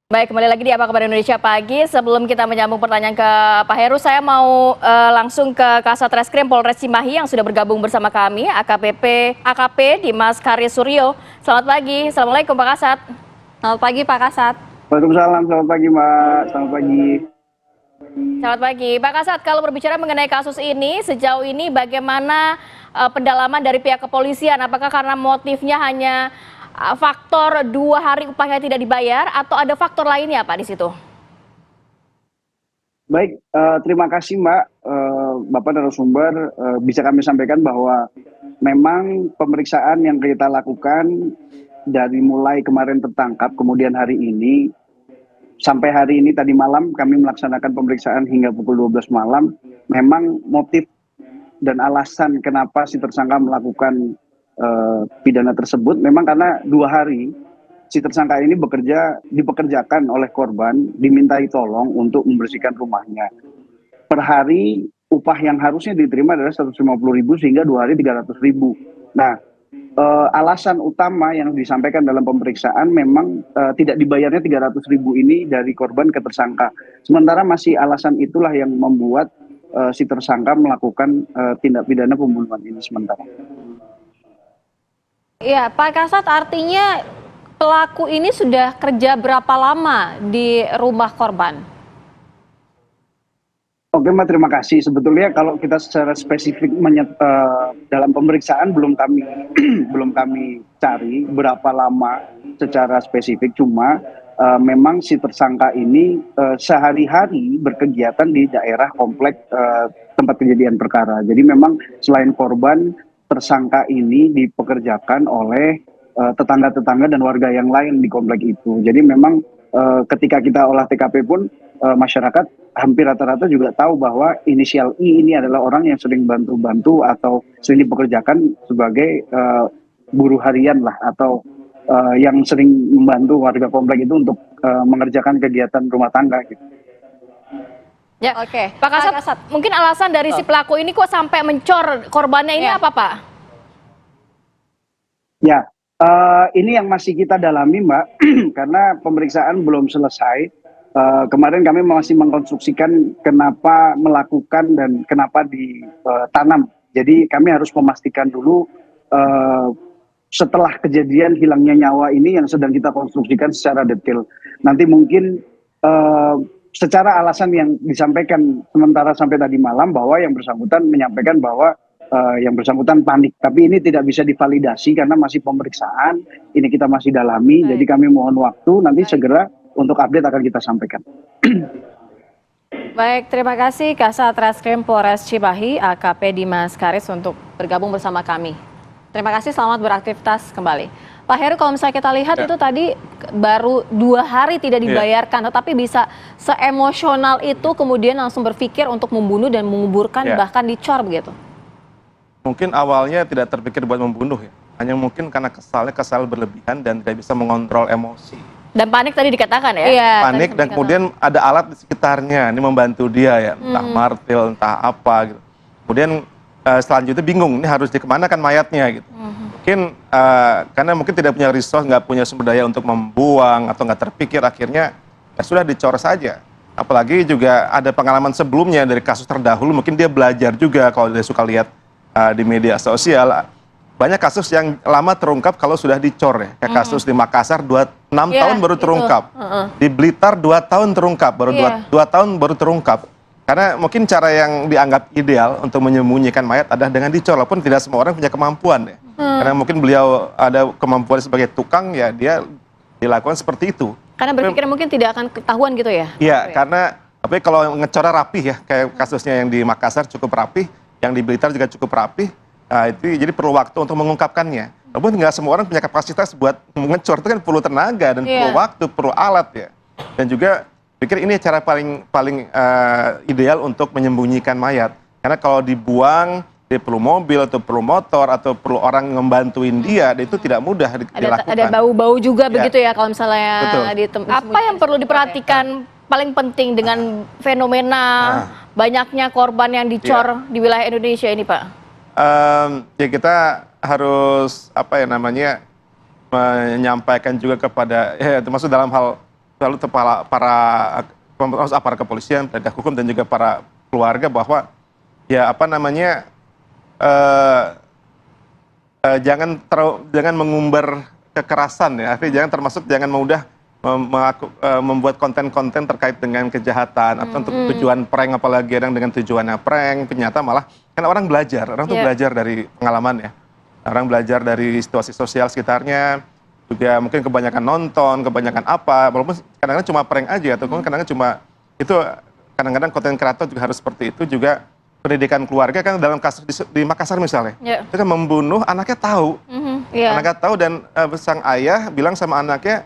Baik, kembali lagi di Apa Kabar Indonesia Pagi. Sebelum kita menyambung pertanyaan ke Pak Heru, saya mau langsung ke Kasat Reskrim Polres Cimahi yang sudah bergabung bersama kami, AKP Dimas Karis Suryo. Selamat pagi, Assalamualaikum Pak Kasat. Selamat pagi Pak Kasat. Waalaikumsalam, selamat pagi Mbak, selamat pagi. Selamat pagi, Pak Kasat. Kalau berbicara mengenai kasus ini, sejauh ini bagaimana pendalaman dari pihak kepolisian? Apakah karena motifnya hanya faktor 2 hari upahnya tidak dibayar atau ada faktor lainnya Pak di situ? Baik, terima kasih Mbak, Bapak narasumber. Bisa kami sampaikan bahwa memang pemeriksaan yang kita lakukan dari mulai kemarin tertangkap, kemudian hari ini, sampai hari ini tadi malam kami melaksanakan pemeriksaan hingga pukul 12 malam. Memang motif dan alasan kenapa si tersangka melakukan pidana tersebut memang karena 2 hari si tersangka ini dipekerjakan oleh korban, dimintai tolong untuk membersihkan rumahnya. Per hari upah yang harusnya diterima adalah 150.000 sehingga 2 hari 300.000. Nah, alasan utama yang disampaikan dalam pemeriksaan memang tidak dibayarnya 300.000 ini dari korban ke tersangka. Sementara masih alasan itulah yang membuat si tersangka melakukan tindak pidana pembunuhan ini sementara. Iya, Pak Kasat, artinya pelaku ini sudah kerja berapa lama di rumah korban? Oke Mbak, terima kasih. Sebetulnya kalau kita secara spesifik dalam pemeriksaan belum kami cari berapa lama secara spesifik. Cuma memang si tersangka ini sehari-hari berkegiatan di daerah komplek tempat kejadian perkara. Jadi memang selain korban, tersangka ini dipekerjakan oleh tetangga-tetangga dan warga yang lain di komplek itu. Jadi memang ketika kita olah TKP pun masyarakat hampir rata-rata juga tahu bahwa inisial I ini adalah orang yang sering bantu-bantu atau sering dipekerjakan sebagai buruh harian lah, atau yang sering membantu warga komplek itu untuk mengerjakan kegiatan rumah tangga gitu. Ya, oke. Pak Kasat, mungkin alasan dari si pelaku ini kok sampai mencor korbannya ini apa Pak? Ya, ini yang masih kita dalami Mbak, karena pemeriksaan belum selesai. Kemarin kami masih mengkonstruksikan kenapa melakukan dan kenapa ditanam. Jadi kami harus memastikan dulu setelah kejadian hilangnya nyawa ini yang sedang kita konstruksikan secara detail. Nanti mungkin secara alasan yang disampaikan sementara sampai tadi malam bahwa yang bersangkutan menyampaikan bahwa yang bersangkutan panik. Tapi ini tidak bisa divalidasi karena masih pemeriksaan, ini kita masih dalami. Jadi kami mohon waktu, nanti segera untuk update akan kita sampaikan. Baik, terima kasih Kasat Reskrim Polres Cimahi, AKP Dimas Karis untuk bergabung bersama kami. Terima kasih, selamat beraktivitas kembali. Pak Heru, kalau misalnya kita lihat itu tadi baru 2 hari tidak dibayarkan, tetapi bisa seemosional itu kemudian langsung berpikir untuk membunuh dan menguburkan bahkan dicor begitu. Mungkin awalnya tidak terpikir buat membunuh ya, hanya mungkin karena kesal berlebihan dan tidak bisa mengontrol emosi. Dan panik tadi dikatakan ya? Iya, panik dan kemudian ada alat di sekitarnya, ini membantu dia ya, entah martil, entah apa gitu. Kemudian selanjutnya bingung, ini harus dikemanakan mayatnya gitu. Mungkin karena mungkin tidak punya resource, nggak punya sumber daya untuk membuang atau nggak terpikir, akhirnya ya sudah dicor saja. Apalagi juga ada pengalaman sebelumnya dari kasus terdahulu, mungkin dia belajar juga kalau dia suka lihat di media sosial. Banyak kasus yang lama terungkap kalau sudah dicor ya. Kayak kasus di Makassar 6 tahun baru terungkap. Di Blitar 2 tahun terungkap, baru 2 tahun baru terungkap. Karena mungkin cara yang dianggap ideal untuk menyembunyikan mayat adalah dengan dicor, walaupun tidak semua orang punya kemampuan ya. Karena mungkin beliau ada kemampuan sebagai tukang ya, dia dilakukan seperti itu. Karena berpikir mungkin tidak akan ketahuan gitu ya? Iya, karena tapi kalau ngecornya rapih ya, kayak kasusnya yang di Makassar cukup rapih, yang di Blitar juga cukup rapih. Nah, itu jadi perlu waktu untuk mengungkapkannya. Walaupun nggak semua orang punya kapasitas buat mengecor, itu kan perlu tenaga dan perlu waktu, perlu alat ya. Dan juga pikir ini cara paling ideal untuk menyembunyikan mayat. Karena kalau dibuang, dia perlu mobil atau perlu motor atau perlu orang membantuin dia, itu tidak mudah dilakukan. Ada bau-bau juga begitu ya kalau misalnya Apa yang perlu diperhatikan paling penting dengan fenomena banyaknya korban yang dicor di wilayah Indonesia ini Pak? Ya kita harus menyampaikan juga kepada termasuk dalam hal selalu para aparat kepolisian, penegak hukum dan juga para keluarga bahwa ya apa namanya jangan mengumbar kekerasan ya, artinya jangan mudah membuat konten-konten terkait dengan kejahatan atau untuk tujuan prank, apalagi yang dengan tujuannya prank, ternyata malah kan orang tuh belajar dari pengalaman ya, orang belajar dari situasi sosial sekitarnya, juga mungkin kebanyakan nonton, kebanyakan apa, walaupun kadang-kadang cuma prank aja atau kadang-kadang cuma itu, kadang-kadang konten kreator juga harus seperti itu. Juga pendidikan keluarga kan, dalam kasus di Makassar misalnya, itu kan membunuh, anaknya tahu, anaknya tahu dan sang ayah bilang sama anaknya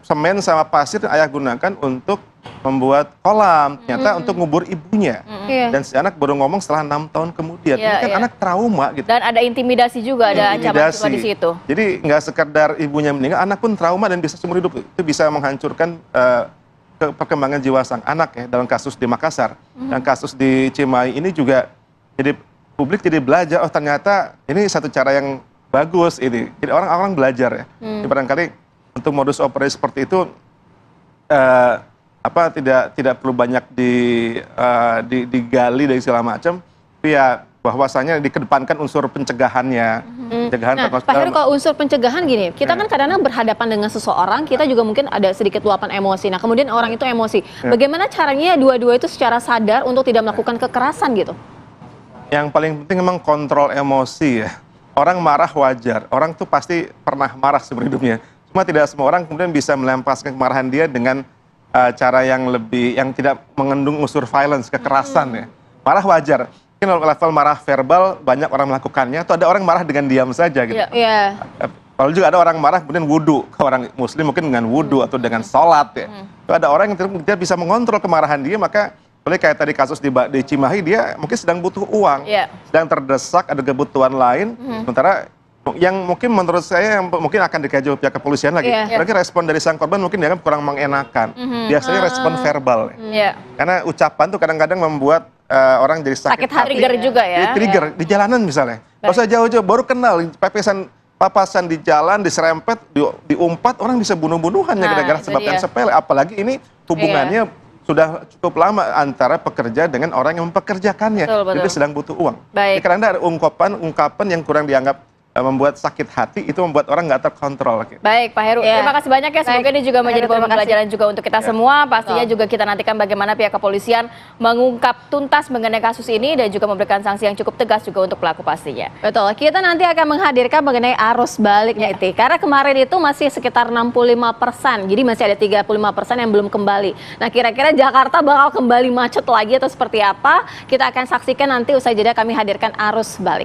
semen sama pasir ayah gunakan untuk membuat kolam, ternyata untuk ngubur ibunya. Dan si anak baru ngomong setelah 6 tahun kemudian. Ini kan anak trauma gitu. Dan ada intimidasi juga, ada ancaman juga di situ. Jadi nggak sekedar ibunya meninggal, anak pun trauma dan bisa seumur hidup. Itu bisa menghancurkan perkembangan jiwa sang anak ya, dalam kasus di Makassar. Dan kasus di Cimahi ini juga jadi publik jadi belajar, oh ternyata ini satu cara yang bagus ini. Jadi orang-orang belajar ya. Jadi barangkali untuk modus operandi seperti itu tidak perlu banyak digali dari segala macam, tapi ya bahwasanya dikedepankan unsur pencegahannya. Nah, Pak Heru, kalau unsur pencegahan gini, kita kan kadang-kadang berhadapan dengan seseorang, kita juga mungkin ada sedikit luapan emosi. Nah, kemudian orang itu emosi. Bagaimana caranya dua-dua itu secara sadar untuk tidak melakukan kekerasan gitu? Yang paling penting memang kontrol emosi ya. Orang marah wajar, orang tuh pasti pernah marah seumur hidupnya. Cuma tidak semua orang kemudian bisa melampiaskan kemarahan dia dengan cara yang tidak mengandung unsur violence, kekerasan ya. Marah wajar. Mungkin level marah verbal banyak orang melakukannya, atau ada orang marah dengan diam saja gitu. Kalau juga ada orang marah kemudian wudhu, orang muslim mungkin dengan wudhu atau dengan sholat ya. Ada orang yang tidak bisa mengontrol kemarahan dia, maka boleh kayak tadi kasus di Cimahi, dia mungkin sedang butuh uang, sedang terdesak, ada kebutuhan lain, sementara yang mungkin menurut saya yang mungkin akan dikaji pihak kepolisian lagi. Berarti respon dari sang korban mungkin dianggap kurang mengenakan. Biasanya respon verbal. Karena ucapan tuh kadang-kadang membuat orang jadi sakit hati. Trigger juga ya. Trigger di jalanan misalnya. Kalau saya jauh-jauh baru kenal papasan di jalan, diserempet, diumpat, orang bisa bunuh-bunuhan gara-gara sebab yang sepele. Apalagi ini hubungannya sudah cukup lama antara pekerja dengan orang yang mempekerjakannya. Jadi sedang butuh uang. Jadi kadang-kadang ada ungkapan yang kurang dianggap membuat sakit hati, itu membuat orang nggak terkontrol. Baik, Pak Heru, terima kasih banyak ya. Semoga ini juga menjadi pembelajaran juga untuk kita semua. Pastinya juga kita nantikan bagaimana pihak kepolisian mengungkap tuntas mengenai kasus ini dan juga memberikan sanksi yang cukup tegas juga untuk pelaku pastinya. Betul, kita nanti akan menghadirkan mengenai arus baliknya itu. Karena kemarin itu masih sekitar 65%, jadi masih ada 35% yang belum kembali. Nah, kira-kira Jakarta bakal kembali macet lagi atau seperti apa? Kita akan saksikan nanti usai jeda kami hadirkan arus balik.